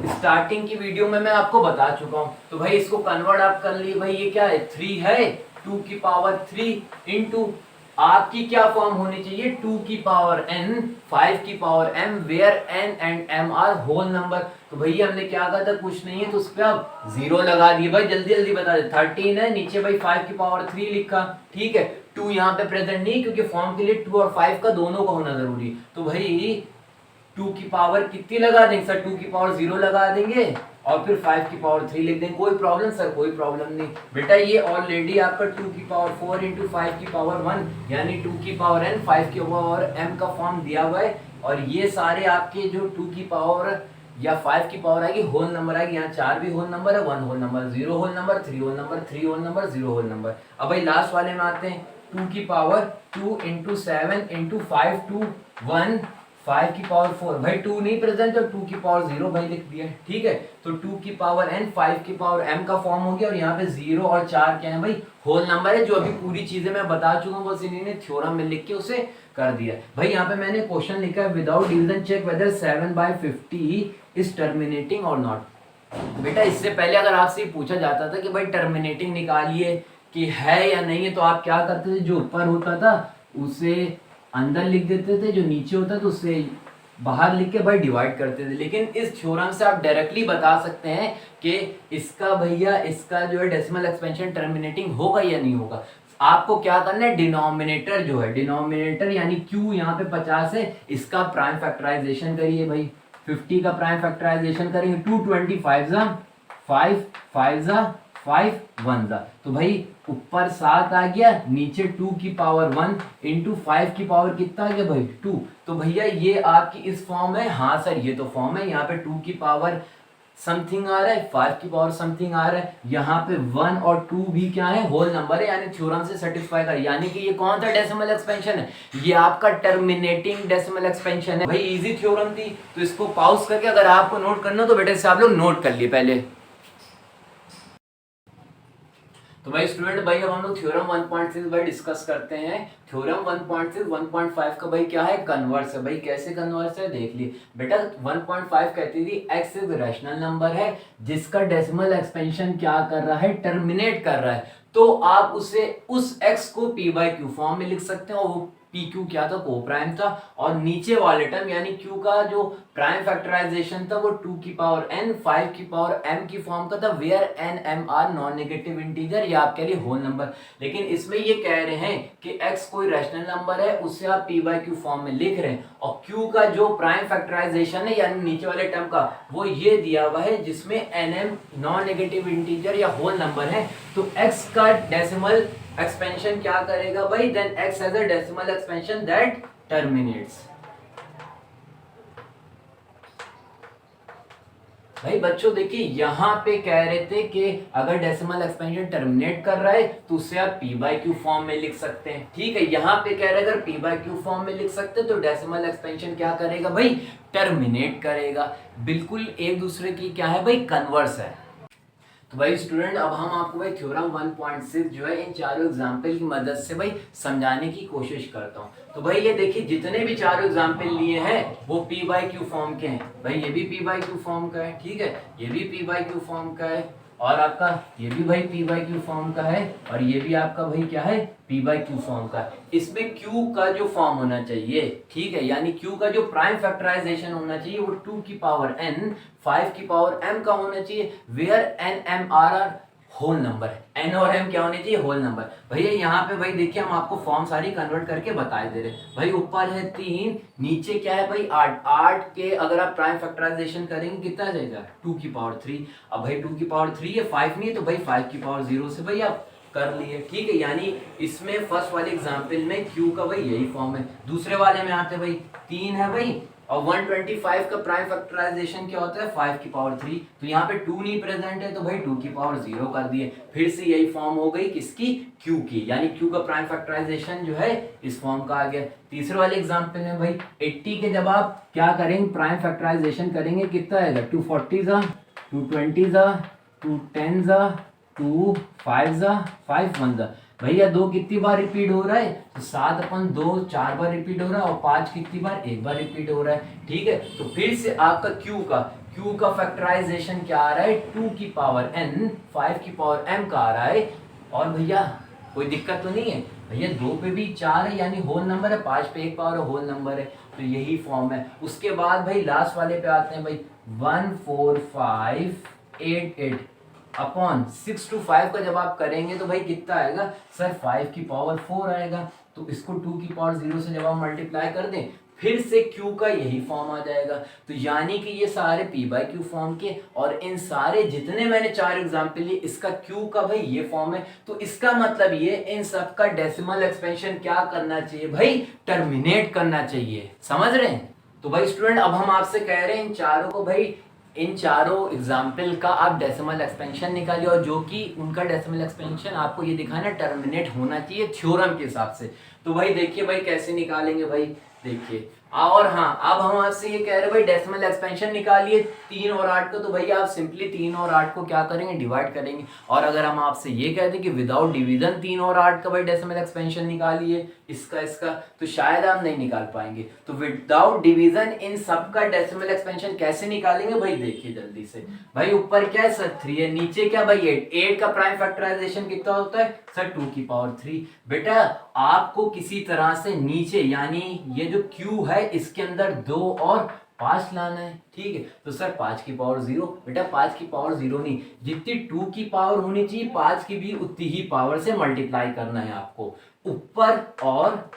starting की वीडियो में मैं आपको बता चुका हूँ। तो भाई इसको कन्वर्ट आप कर लिए, भाई ये क्या है, 3 है, 2 की पावर 3 इंटू आपकी क्या फॉर्म होनी चाहिए, 2 की पावर n 5 की power m, where n and m are whole number. तो भैया हमने क्या कहा था, कुछ नहीं है तो उस पर आप 0 लगा दिए। भाई जल्दी जल्दी बता दे, 13 है, नीचे भाई 5 की पावर 3 लिखा, ठीक है। 2 यहाँ पे प्रेजेंट नहीं क्योंकि फॉर्म के लिए 2 और 5 का दोनों का होना जरूरी। तो भाई टू की पावर कितनी लगा देंगे सर, टू की पावर 0 लगा देंगे और फिर 5 की पावर 3 लिख देंगे, कोई प्रॉब्लम सर, कोई प्रॉब्लम नहीं बेटा। ये ऑलरेडी आपका 2 की पावर 4 इंटू 5 की पावर 1 यानी 2 की पावर n 5 की पावर m का फॉर्म दिया हुआ है। और ये सारे आपके जो 2 की पावर या 5 की पावर आएगी होल नंबर आएगी, यहाँ 4 भी होल नंबर है, 1 whole number, 0 whole number, 3 whole number, 3 whole number, 0 whole number. अब भाई लास्ट वाले में आते हैं, 2 की पावर 2 इंटू 7 इंटू 5 टू 1 5 की पावर 4, भाई 2 नहीं प्रेजेंट तो 2 की पावर 0 भाई लिख दिया, ठीक है। तो 2 की पावर n 5 की पावर m का फॉर्म हो गया, और यहाँ पे 0 और 4 क्या है भाई, होल नंबर है। जो अभी पूरी चीजें मैं बता चुका हूँ बस इन्हीं ने थ्योरम में लिख के उसे कर दिया भाई। यहाँ पे मैंने क्वेश्चन लिखा है, without division check whether 7/50 is terminating or not. बेटा इससे पहले अगर आपसे पूछा जाता था कि भाई टर्मिनेटिंग निकालिए कि है या नहीं है, तो आप क्या करते थे, जो ऊपर होता था उसे अंदर लिख देते थे, जो नीचे होता था उससे बाहर लिख के भाई डिवाइड करते थे। लेकिन इस थ्योरम से आप डायरेक्टली बता सकते हैं कि इसका भैया इसका जो है डेसिमल एक्सपेंशन टर्मिनेटिंग होगा या नहीं होगा। आपको क्या करना है, डिनोमिनेटर जो है, डिनोमिनेटर यानी q यहाँ पे 50 है, इसका प्राइम फैक्टराइजेशन करिए भाई, 50 का प्राइम फैक्टराइजेशन करेंगे, 225 जा 5 5 जा 5 1 जा, तो भाई ऊपर 7 आ गया, नीचे 2 की पावर 1 इंटू 5 की पावर कितना आ गया भाई 2। तो भैया ये आपकी इस फॉर्म है, हाँ सर ये तो फॉर्म है, यहाँ पे 2 की पावर समथिंग आ रहा है, 5 की पावर समथिंग आ रहा है, यहाँ पे 1 और 2 भी क्या है, होल नंबर है, यानी थ्योरम से सेटिस्फाई कर, यानी कि ये कौन सा डेसिमल एक्सपेंशन है, ये आपका टर्मिनेटिंग डेसिमल एक्सपेंशन है। भाई इजी थ्योरम थी, तो इसको पॉज करके अगर आपको नोट करना तो बेटे से आप लोग नोट कर लिए पहले। तो भाई स्टूडेंट भाई अब हम लोग थ्योरम 1.6 भाई डिस्कस करते हैं। थ्योरम 1.6 1.5 का भाई क्या है, कन्वर्स है। भाई कैसे कन्वर्स है देख लिए बेटा, 1.5 कहती थी x एक रैशनल नंबर है जिसका डेसिमल एक्सपेंशन क्या कर रहा है, टर्मिनेट कर रहा है, तो आप उसे उस x को p/q फॉर्म में लिख सकते हैं, और वो PQ क्या था, को प्राइम था, और नीचे वाले टर्म यानी Q का जो प्राइम फैक्टराइजेशन था वो 2 की पावर n 5 की पावर m की फॉर्म का था, where n m are non negative integer, या आपके लिए होल नंबर। लेकिन इसमें ये कह रहे हैं कि x कोई रैशनल नंबर है, उससे आप p/q फॉर्म में लिख रहे हैं, और Q का जो प्राइम फैक्टराइजेशन है यानी नीचे वाले टर्म का वो ये दिया हुआ है जिसमें nm नॉन नेगेटिव इंटीजर या होल नंबर है। तो x का डेसिमल एक्सपेंशन क्या करेगा भाई, then x has a decimal expansion that terminates. भाई बच्चों देखिए यहाँ पे कह रहे थे कि अगर डेसिमल एक्सपेंशन टर्मिनेट कर रहा है तो उससे आप p/q फॉर्म में लिख सकते हैं, ठीक है। यहाँ पे कह रहे हैं अगर p/q फॉर्म में लिख सकते हैं तो डेसिमल एक्सपेंशन क्या करेगा भाई, टर्मिनेट करेगा। बिल्कुल एक दूसरे की क्या है भाई, कन्वर्स है। तो भाई स्टूडेंट अब हम आपको भाई थ्योरम 1.6 जो है इन चारों एग्जाम्पल की मदद से भाई समझाने की कोशिश करता हूँ। तो भाई ये देखिए जितने भी चारों एग्जाम्पल लिए हैं वो p/q फॉर्म के हैं। भाई ये भी p/q फॉर्म का है, ठीक है, ये भी p/q फॉर्म का है, और आपका ये भी भाई p/q फॉर्म का है, और ये भी आपका भाई क्या है, p/q फॉर्म का है। इसमें q का जो फॉर्म होना चाहिए, ठीक है, यानी q का जो प्राइम फैक्टराइजेशन होना चाहिए वो 2 की पावर n 5 की पावर m का होना चाहिए, where n m r are whole number है, n और m क्या होने चाहिए, होल नंबर। भैया यहाँ पे भाई देखिए हम आपको फॉर्म सारी कन्वर्ट करके बताए दे रहे हैं। भाई ऊपर है 3, नीचे क्या है भाई 8, 8 के अगर आप प्राइम फैक्टराइजेशन करेंगे कितना जाएगा 2 की पावर 3। अब भाई 2 की पावर 3 है, 5 नहीं है, तो भाई 5 की पावर 0 से भाई आप कर लिए, ठीक है। यानी इसमें फर्स्ट वाले एग्जाम्पल में Q का भाई यही फॉर्म है। दूसरे वाले में आते भाई 3 है भाई, और 125 का प्राइम फैक्टराइजेशन क्या होता है 5 की पावर 3, तो यहाँ पे 2 नहीं प्रेजेंट है तो भाई 2 की पावर 0 कर दिए। फिर से यही फॉर्म हो गई किसकी, Q की, यानी Q का प्राइम फैक्टराइजेशन जो है इस फॉर्म का आ गया। तीसरे वाले एग्जाम्पल में भाई 80 के जब आप क्या करेंगे, प्राइम फैक्टराइजेशन करेंगे कितना आएगा, 240 जा 220 जा 210 जा 2 5 जा 5 1 जा। भैया 2 कितनी बार रिपीट हो रहा है, तो 7 अपन 2 4 बार रिपीट हो रहा है, और 5 कितनी बार, एक बार रिपीट हो रहा है, ठीक है। तो फिर से आपका Q का फैक्टराइजेशन क्या आ रहा है, 2 की पावर n 5 की पावर m का आ रहा है। और भैया कोई दिक्कत तो नहीं है, भैया 2 पे भी 4 है यानी होल नंबर है, 5 पे 1 पावर होल नंबर है, तो यही फॉर्म है। उसके बाद भाई लास्ट वाले पे आते हैं भाई 14588 अपॉन 6 to 5 का जब आप करेंगे तो भाई कितना आएगा सर, 5 की पावर 4 आएगा। तो इसको 2 की पावर 0 से जब आप मल्टीप्लाई कर दें फिर से Q का यही फॉर्म आ जाएगा। तो यानी कि ये सारे P/Q फॉर्म के, और इन सारे जितने मैंने 4 एग्जाम्पल लिए इसका Q का भाई ये फॉर्म है। तो इसका मतलब ये इन सब का डेसिमल एक्सपेंशन क्या करना चाहिए भाई, टर्मिनेट करना चाहिए। समझ रहे हैं? तो भाई स्टूडेंट अब हम आपसे कह रहे हैं इन चारों को भाई, इन चारों एग्जाम्पल का आप डेसिमल एक्सपेंशन निकालिए, और जो कि उनका डेसिमल एक्सपेंशन आपको ये दिखाना टर्मिनेट होना चाहिए थ्योरम के हिसाब से। तो भाई देखिए भाई कैसे निकालेंगे भाई, देखिए और हाँ अब हम आपसे ये कह रहे हैं भाई डेसिमल एक्सपेंशन निकालिए 3 और 8 का। तो भाई आप सिंपली 3 और 8 को क्या करेंगे, डिवाइड करेंगे। और अगर हम आपसे ये कहते हैं कि विदाउट डिवीजन 3 और 8 का भाई डेसिमल एक्सपेंशन निकालिए इसका, तो शायद आप नहीं निकाल पाएंगे। तो विदाउट डिवीजन इन सब का डेसिमल एक्सपेंशन कैसे निकालेंगे भाई, देखिए जल्दी से। भाई ऊपर क्या है सर 3 है, नीचे क्या भाई 8, 8 का प्राइम फैक्टराइजेशन कितना होता है सर 2 की पावर 3। बेटा आपको किसी तरह से नीचे यानी ये जो Q है इसके अंदर 2 और 5 लाना है, ठीक है। तो सर 5 की पावर 0, बेटा 5 की पावर 0 नहीं, जितनी 2 की पावर होनी चाहिए 5 की भी उतनी ही पावर से मल्टीप्लाई करना है आपको, ऊपर और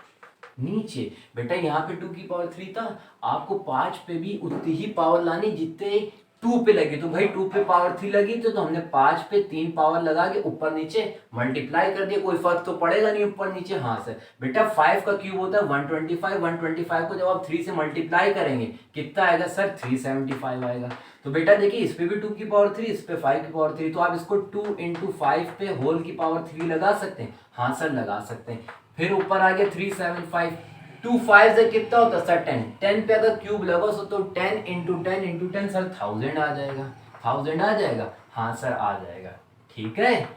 नीचे। बेटा यहाँ पे 2 की पावर 3 था, आपको 5 पे भी उतनी ही पावर लानी जितने 2 पे लगी। तो भाई 2 पे पावर 3 लगी तो हमने 5 पे 3 पावर लगा के ऊपर नीचे मल्टीप्लाई कर दिया। कोई फर्क तो पड़ेगा नहीं ऊपर नीचे। हाँ सर बेटा 5 का क्यूब होता है 125, 125 को जब आप 3 से मल्टीप्लाई करेंगे कितना आएगा सर 375 आएगा। तो बेटा देखिए इस पे भी 2 की पावर 3, इस पे 5 की पावर 3, तो आप इसको 2 × 5 पे होल की पावर 3 लगा सकते हैं। हाँ सर लगा सकते हैं। फिर ऊपर आ गया 375, 2 5 से कितना होता है सर 10, 10 पे अगर क्यूब लगा सो तो 10 × 10 × 10 सर 1000 आ जाएगा, 1000 आ जाएगा। हाँ सर आ जाएगा, ठीक है।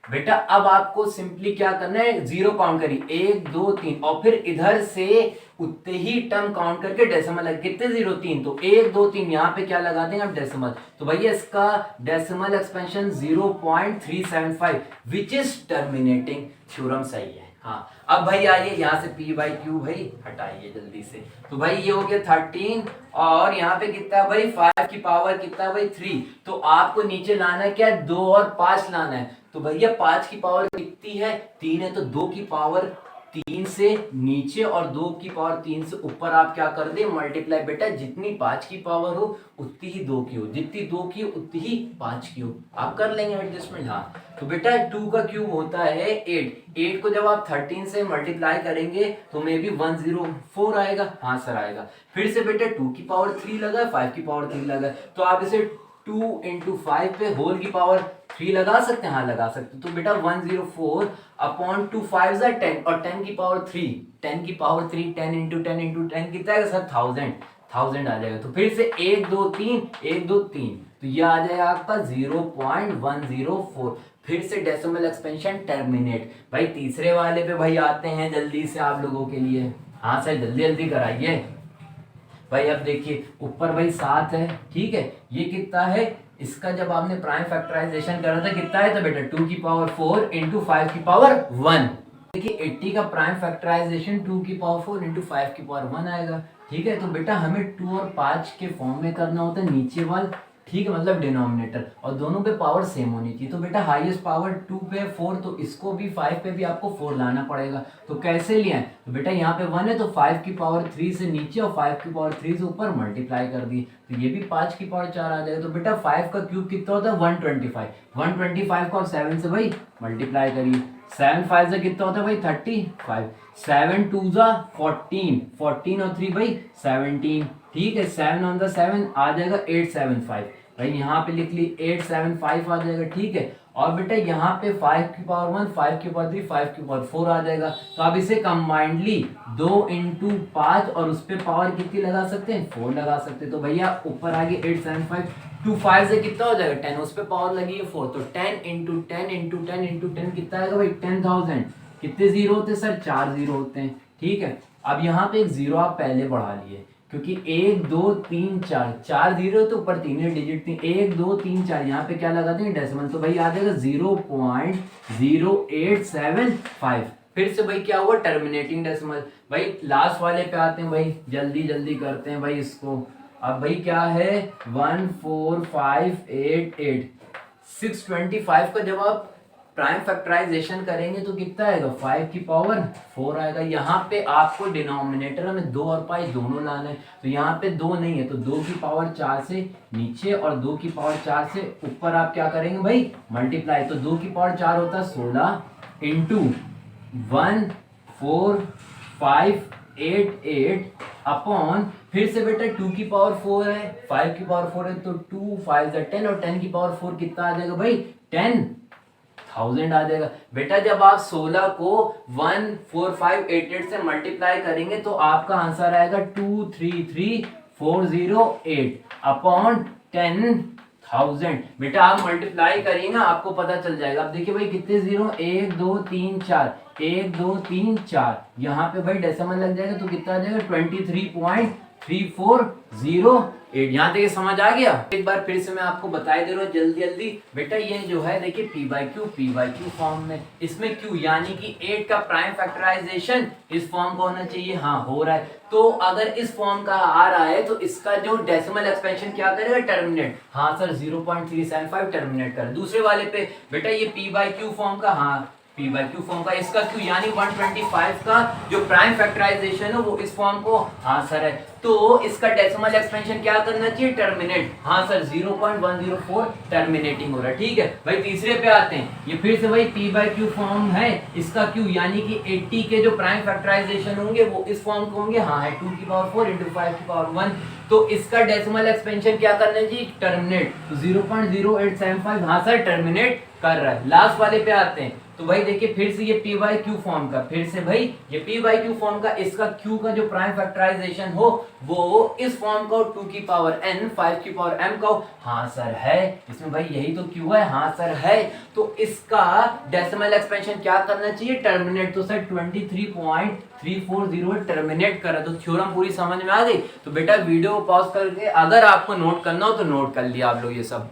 बेटा अब आपको सिंपली क्या करना है, 0 काउंट करिए 1 2 3 और फिर इधर से उतने ही टर्म काउंट करके डेसिमल लगे। कितने 0 3, तो 1 2 3 यहाँ पे क्या लगा देंगे आप डेसिमल। तो भैया इसका decimal expansion 0.375 which is terminating theorem सही है। हाँ अब भाई आइए यहाँ से P/Q भाई हटाइए जल्दी से। तो भाई ये हो गया 13 और यहाँ पे कितना भाई 5 की पावर कितना भाई 3। तो आपको नीचे लाना है क्या, 2 और 5 लाना है। तो भैया 5 की पावर कितनी है 3 है, तो 2 की पावर 3 से नीचे और 2 की पावर 3 से ऊपर आप क्या कर दे मल्टीप्लाई। बेटा जितनी 5 की पावर हो उतनी ही 2 की हो, जितनी 2 की हो उतनी ही 5 की हो, आप कर लेंगे एडजस्टमेंट। हाँ तो बेटा 2 का क्यूब होता है 8, 8 को जब आप 13 से मल्टीप्लाई करेंगे तो मे बी 104 आएगा। हाँ सर आएगा। फिर से बेटा 2 की पावर 3 लगा, 5 की पावर 3 लगा, तो आप इसे 2 × 5 पे होल की पावर 3 लगा सकते हैं। हाँ लगा सकते हैं। तो बेटा 104 अपॉन 2 5 10 और 10 की पावर 3, 10 की पावर 3 10 × 10 × 10 कितना है सर 1000 आ जाएगा। तो फिर से 1 2 3 1 2 3, तो ये आ जाएगा आपका 0.104। फिर से डेसिमल एक्सपेंशन टर्मिनेट। भाई तीसरे वाले पे भाई आते हैं जल्दी से आप लोगों के लिए। हाँ सर जल्दी जल्दी कराइए भाई। अब देखिए ऊपर भाई 7 है, ठीक है, ये कितना है इसका जब आपने प्राइम फैक्टराइजेशन करा था कितना है, तो बेटा 2 की पावर 4 × 5 की पावर 1। देखिए 80 का प्राइम फैक्टराइजेशन 2 की पावर 4 × 5 की पावर 1 आएगा, ठीक है। तो बेटा हमें 2 और 5 के फॉर्म में करना होता है नीचे वाल, ठीक है, मतलब डिनोमिनेटर, और दोनों पे पावर सेम होनी चाहिए। तो बेटा हाईएस्ट पावर 2 पे 4, तो इसको भी 5 पे भी आपको 4 लाना पड़ेगा। तो कैसे लिया है, तो बेटा यहाँ पे 1 है तो 5 की पावर 3 से नीचे और 5 की पावर 3 से ऊपर मल्टीप्लाई कर दिए, तो ये भी 5 की पावर 4 आ जाएगा। तो बेटा 5 का क्यूब कितना होता है 125, 125 को आप 7 से भाई मल्टीप्लाई करिए, 7 5 से कितना होता है भाई 35, 7 2 14, 14 और 3 भाई 17, ठीक है। 7 ऑन द 7 आ जाएगा 875, भाई यहाँ पे लिख ली 875 आ जाएगा, ठीक है। और बेटा यहाँ पे 5 की पावर 1 5 की पावर 3 5 की पावर 4 आ जाएगा। तो आप इसे कंबाइंडली 2 × 5 और उस पे पावर कितनी लगा सकते हैं 4 लगा सकते हैं। तो भैया ऊपर आ गया 875, 2 5 से कितना हो जाएगा 10, उस पे पावर लगी है 4, तो 10 × 10 × 10 × 10 कितना आएगा भाई 10,000। कितने जीरो होते हैं सर 4 जीरो होते हैं, ठीक है। अब यहाँ पे एक जीरो आप पहले बढ़ा लिए क्योंकि 1 2 3 4, 4 जीरो तो ऊपर 3 डिजिट थी, 1 2 3 4, यहाँ पे क्या लगाते हैं डेसिमल, तो भाई आ जाएगा 0.0875। फिर से भाई क्या हुआ टर्मिनेटिंग डेसिमल। भाई लास्ट वाले पे आते हैं भाई, जल्दी जल्दी करते हैं भाई इसको। अब भाई क्या है 14588, 625 का जब आप प्राइम फैक्टराइजेशन करेंगे तो कितना आएगा 5 की पावर 4 आएगा। यहाँ पे आपको डिनोमिनेटर में 2 और पाई दोनों लाना है, तो यहाँ पे 2 नहीं है तो 2 की पावर 4 से नीचे और 2 की पावर 4 से ऊपर आप क्या करेंगे भाई मल्टीप्लाई। तो 2 की पावर 4 होता है 16 इंटू 1 4 5 8 8 अपॉन फिर से बेटा 2 की पावर 4 है 5 की पावर 4 है तो 2 5 10 और 10 की पावर 4 कितना आ जाएगा भाई 10,000 आ जाएगा। बेटा जब आप 16 को 1 4 5 8 8 से मल्टीप्लाई करेंगे तो आपका आंसर आएगा 233408 अपॉन 10,000। बेटा आप मल्टीप्लाई करिए ना आपको पता चल जाएगा। अब देखिए भाई कितने जीरो 1 2 3 4 1 2 3 4 यहाँ पे भाई डेसिमल लग जाएगा तो कितना आ जाएगा 23.3408। यहाँ तक ये समझ आ गया। एक बार फिर से मैं आपको बता दे रहा हूँ जल्दी जल्दी। बेटा ये जो है देखिए p बाई क्यू फॉर्म में, इसमें q यानी कि 8 का प्राइम फैक्टराइजेशन इस फॉर्म का होना चाहिए। हाँ हो रहा है। तो अगर इस फॉर्म का आ रहा है तो इसका जो डेसिमल एक्सपेंशन क्या करेगा टर्मिनेट। हाँ सर 0.375 टर्मिनेट कर। दूसरे वाले पे बेटा ये p बाई क्यू फॉर्म का, हाँ p बाई क्यू फॉर्म का, इसका q यानी 125 का जो प्राइम फैक्टराइजेशन है वो इस फॉर्म को, हाँ सर है, तो इसका डेसिमल एक्सपेंशन क्या करना चाहिए टर्मिनेट। हाँ सर 0.104 टर्मिनेटिंग हो रहा है। ठीक है भाई तीसरे पे आते हैं। ये फिर से भाई p बाई क्यू फॉर्म है, इसका q यानी कि 80 के जो प्राइम फैक्टराइजेशन होंगे वो इस फॉर्म के होंगे। हाँ है 2 की पावर 4 इंटू 5 की पावर 1, तो इसका डेसिमल एक्सपेंशन क्या करना चाहिए टर्मिनेट, तो 0.0875 हाँ सर टर्मिनेट कर रहा है। लास्ट वाले पे आते हैं। तो भाई देखिए फिर से ये p बाई क्यू फॉर्म का, फिर से भाई ये p बाई क्यू फॉर्म का, इसका q का जो प्राइम फैक्टराइजेशन हो वो इस फॉर्म का 2 की पावर n 5 की पावर m का हो। हाँ सर है, इसमें भाई यही तो q है। हाँ सर है, तो इसका डेसिमल एक्सपेंशन क्या करना चाहिए टर्मिनेट, तो सर 23.340 टर्मिनेट करा। तो थ्योरम पूरी समझ में आ गई। तो बेटा वीडियो पॉज करके अगर आपको नोट करना हो तो नोट कर लिया आप लोग ये सब।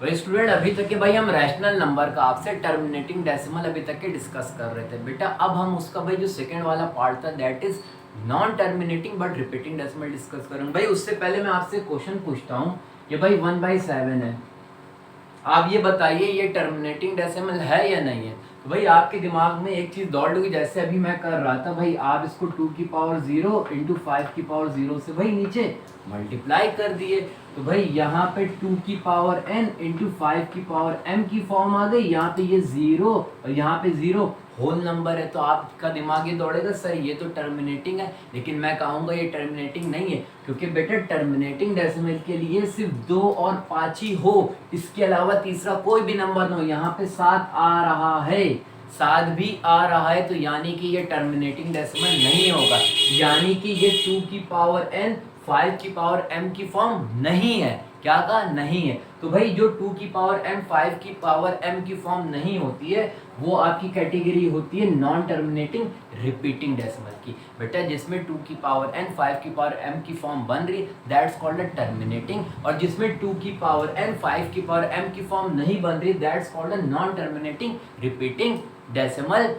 भाई स्टूडेंट अभी तक के भाई हम रैशनल नंबर का आपसे टर्मिनेटिंग डेसिमल अभी तक के डिस्कस कर रहे थे। बेटा अब हम उसका भाई जो सेकंड वाला पार्ट था that is non terminating but repeating decimal discuss करेंगे। भाई उससे पहले मैं आपसे क्वेश्चन पूछता हूँ, ये भाई 1/7 है, आप ये बताइए ये टर्मिनेटिंग डेसिमल है या नहीं है। तो भाई आपके दिमाग में एक चीज दौड़ लगी, जैसे अभी मैं कर रहा था भाई आप इसको 2 की पावर 0 इंटू 5 की पावर 0 से भाई नीचे मल्टीप्लाई कर दिए। तो भाई यहाँ पे 2 की पावर n इंटू 5 की पावर m की फॉर्म आ गई। यहाँ पे ये 0 और यहाँ पे 0 होल नंबर है, तो आपका दिमाग ये दौड़ेगा सर ये तो टर्मिनेटिंग है, लेकिन मैं कहूँगा ये टर्मिनेटिंग नहीं है, क्योंकि बेटा टर्मिनेटिंग डेसिमल के लिए सिर्फ 2 और 5 ही हो, इसके अलावा तीसरा कोई भी नंबर ना हो। यहाँ पे 7 आ रहा है, 7 भी आ रहा है, तो यानी कि ये टर्मिनेटिंग डेसिमल नहीं होगा, यानी कि ये 2 की पावर n 5 की पावर m की फॉर्म नहीं है। क्या कहा नहीं है। तो भाई जो 2 की पावर m 5 की पावर m की फॉर्म नहीं होती है वो आपकी कैटेगरी होती है नॉन टर्मिनेटिंग रिपीटिंग डेसिमल की। बेटा जिसमें 2 की पावर n 5 की पावर m की फॉर्म बन रही दैट्स कॉल्ड अ टर्मिनेटिंग, और जिसमें 2 की पावर n 5 की पावर m की फॉर्म नहीं बन रही that's called a non terminating repeating decimal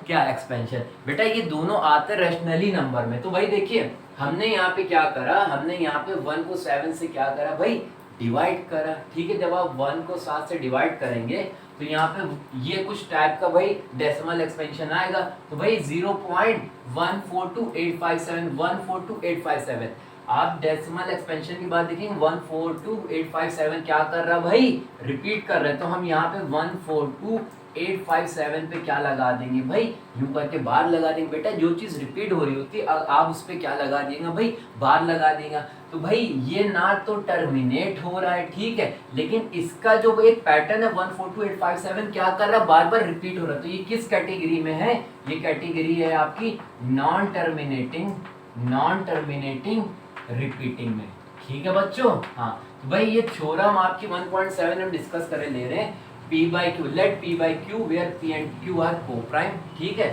क्या एक्सपेंशन। बेटा ये दोनों आते रैशनली नंबर में। तो भाई देखिए हमने यहाँ पे क्या करा, हमने यहाँ पे 1 को 7 से क्या करा भाई डिवाइड करा। ठीक है, जब आप 1 को 7 से डिवाइड करेंगे तो यहाँ पे ये कुछ टाइप का भाई डेसिमल एक्सपेंशन आएगा। तो भाई 0.142857 142857 आप डेसिमल एक्सपेंशन की बात देखेंगे 142857 क्या कर रहा भाई रिपीट कर रहे हैं। तो हम यहाँ पे 142857 पे क्या लगा देंगे भाई यूं करके बार लगा देंगे। बेटा जो चीज रिपीट हो रही होती है आप उस पर क्या लगा देंगे भाई बार लगा देंगे। तो भाई ये ना तो टर्मिनेट हो रहा है ठीक है, लेकिन इसका जो एक पैटर्न है 142857 क्या कर रहा है बार बार रिपीट हो रहा है। तो ये किस कैटेगरी में है, ये कैटेगरी है आपकी नॉन टर्मिनेटिंग रिपीटिंग में। ठीक है बच्चों। हाँ तो भाई ये थ्योरम आपकी 1.7 हम डिस्कस करे ले रहे हैं। P by Q, let P by Q where P and Q are co-prime, ठीक है,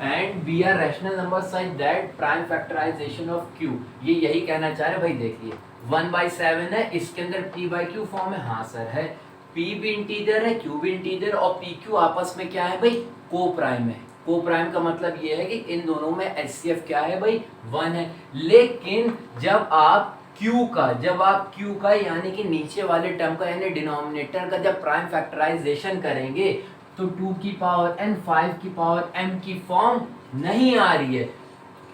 and B are rational numbers such that prime factorization of Q, ये यही कहना चाह रहे भाई। देखिए 1/7 है, इसके अंदर P by Q फॉर्म है। हाँ सर है, P भी इंटीजर है Q भी इंटीजर और PQ आपस में क्या है भाई को प्राइम है। को प्राइम का मतलब ये है कि इन दोनों में HCF क्या है भाई 1 है। लेकिन जब आप क्यू का, जब आप क्यू का यानी कि नीचे वाले टर्म का यानी डिनोमिनेटर का जब प्राइम फैक्टराइजेशन करेंगे तो 2 की पावर n 5 की पावर m की फॉर्म नहीं आ रही है।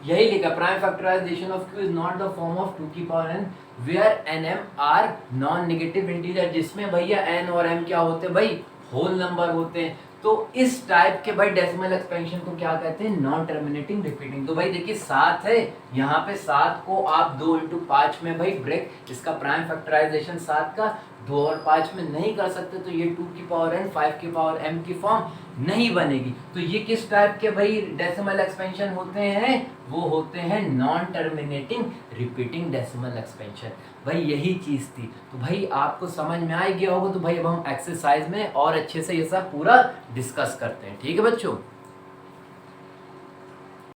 यही लिखा, prime factorization of q is not the form of 2 की power n where n m are non negative integer, जिसमें भैया n और m क्या होते हैं भाई, होल नंबर होते हैं। तो इस टाइप के भाई डेसिमल एक्सपेंशन को क्या कहते हैं, नॉन टर्मिनेटिंग रिपीटिंग। तो भाई देखिए 7 है, यहाँ पे 7 को आप 2 इंटू 5 में भाई ब्रेक, इसका प्राइम फैक्टराइजेशन 7 का 2 और 5 में नहीं कर सकते, तो ये 2 की पावर n 5 की पावर m की फॉर्म नहीं बनेगी। तो ये किस टाइप के भाई डेसिमल एक्सपेंशन होते हैं, वो होते हैं non terminating repeating decimal expansion. भाई यही चीज़ थी। तो भाई आपको समझ में आ गया होगा। तो भाई अब हम एक्सरसाइज में और अच्छे से ये सब पूरा डिस्कस करते हैं। ठीक है बच्चों।